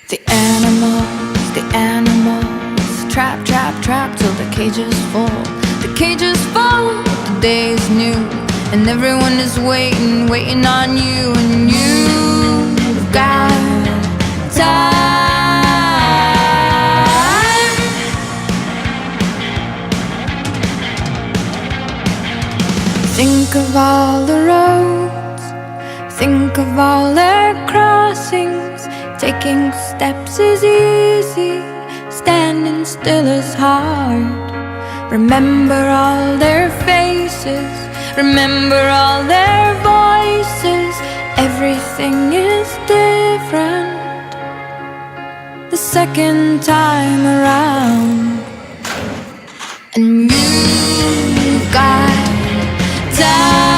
The animals, trap, trap, trap till the cages fall. The cages fall, the day is new, and everyone is waiting, waiting on you, and you've got time. Think of all the roads, think of all their crossings. Taking steps is easy, standing still is hard. Remember all their faces, remember all their voices. Everything is different the second time around. And you've got time.